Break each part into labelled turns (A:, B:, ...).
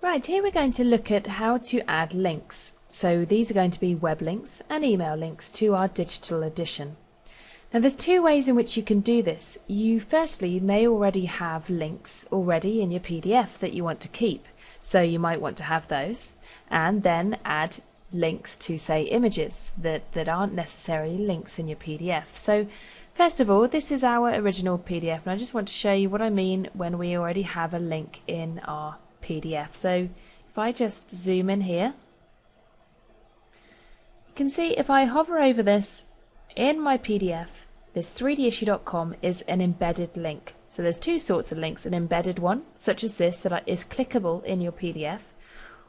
A: Right, here we're going to look at how to add links. So these are going to be web links and email links to our digital edition. Now there's two ways in which you can do this. You firstly may already have links already in your PDF that you want to keep. So you might want to have those and then add links to, say, images that aren't necessarily links in your PDF. So first of all, this is our original PDF and I just want to show you what I mean when we already have a link in our PDF. So if I just zoom in here, you can see if I hover over this in my PDF, this 3dissue.com is an embedded link. So there's two sorts of links, an embedded one such as this that is clickable in your PDF,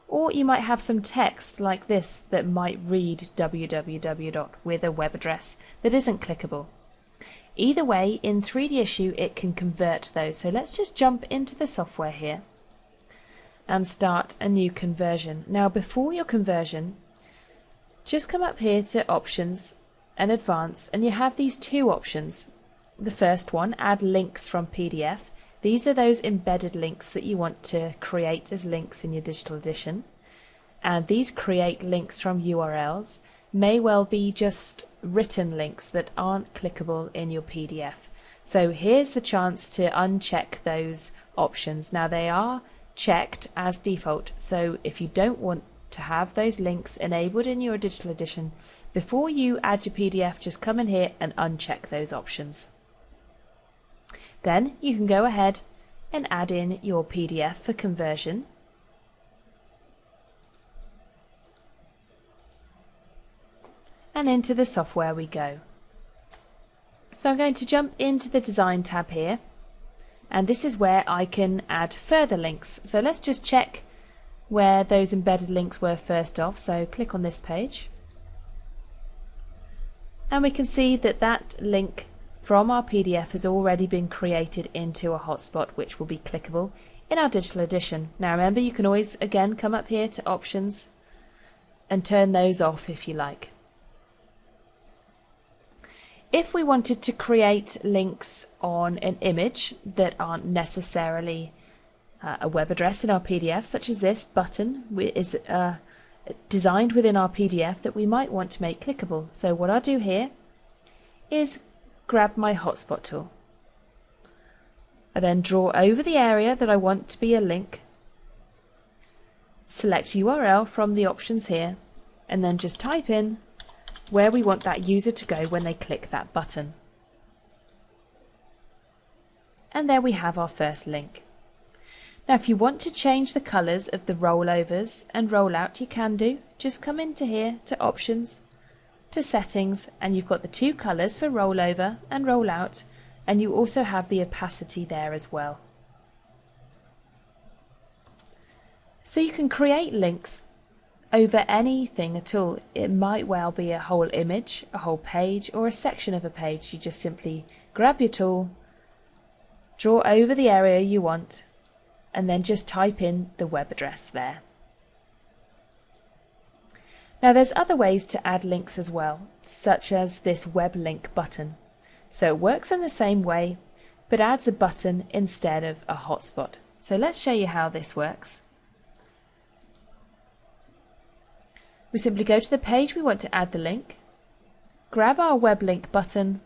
A: or you might have some text like this that might read www. with a web address that isn't clickable. Either way, in 3dissue it can convert those. So let's just jump into the software here and start a new conversion. Now before your conversion, just come up here to Options and Advanced, and you have these two options. The first one, add links from PDF. These are those embedded links that you want to create as links in your digital edition. And these create links from URLs, may well be just written links that aren't clickable in your PDF. So here's the chance to uncheck those options. Now they are checked as default, so if you don't want to have those links enabled in your digital edition, before you add your PDF, just come in here and uncheck those options. Then you can go ahead and add in your PDF for conversion. And into the software we go. So I'm going to jump into the Design tab here, and this is where I can add further links. So let's just check where those embedded links were first off. So click on this page and we can see that that link from our PDF has already been created into a hotspot which will be clickable in our digital edition. Now remember, you can always again come up here to Options and turn those off if you like. If we wanted to create links on an image that aren't necessarily a web address in our PDF, such as this button is designed within our PDF that we might want to make clickable. So what I'll do here is grab my hotspot tool. I then draw over the area that I want to be a link, select URL from the options here, and then just type in where we want that user to go when they click that button. And there we have our first link. Now if you want to change the colours of the rollovers and rollout, you can do. Just come into here to Options, to Settings, and you've got the two colours for rollover and rollout, and you also have the opacity there as well. So you can create links over anything at all. It might well be a whole image, a whole page, or a section of a page. You just simply grab your tool, draw over the area you want, and then just type in the web address there. Now there's other ways to add links as well, such as this web link button. So it works in the same way, but adds a button instead of a hotspot. So let's show you how this works. We simply go to the page we want to add the link, grab our web link button,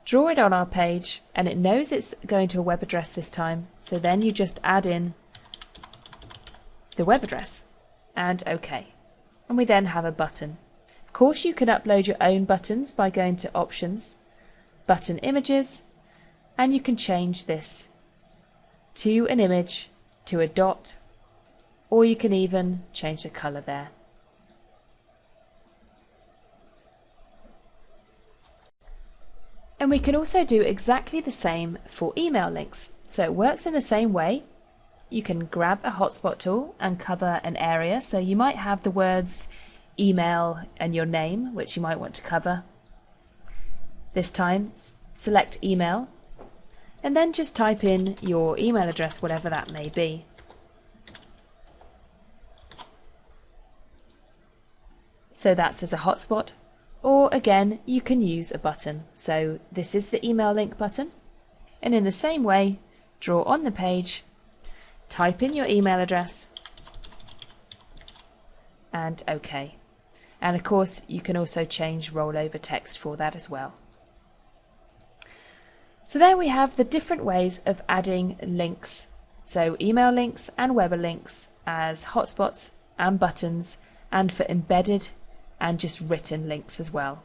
A: draw it on our page, and it knows it's going to a web address this time, so then you just add in the web address and OK. And we then have a button. Of course you can upload your own buttons by going to Options, Button Images, and you can change this to an image, to a dot, or you can even change the colour there. And we can also do exactly the same for email links. So it works in the same way. You can grab a hotspot tool and cover an area. So you might have the words email and your name, which you might want to cover. This time select email and then just type in your email address, whatever that may be. So that's as a hotspot, or again you can use a button. So this is the email link button, and in the same way draw on the page type in your email address, and OK. And of course you can also change rollover text for that as well. So there we have the different ways of adding links, so email links and Weber links as hotspots and buttons, and for embedded and just written links as well.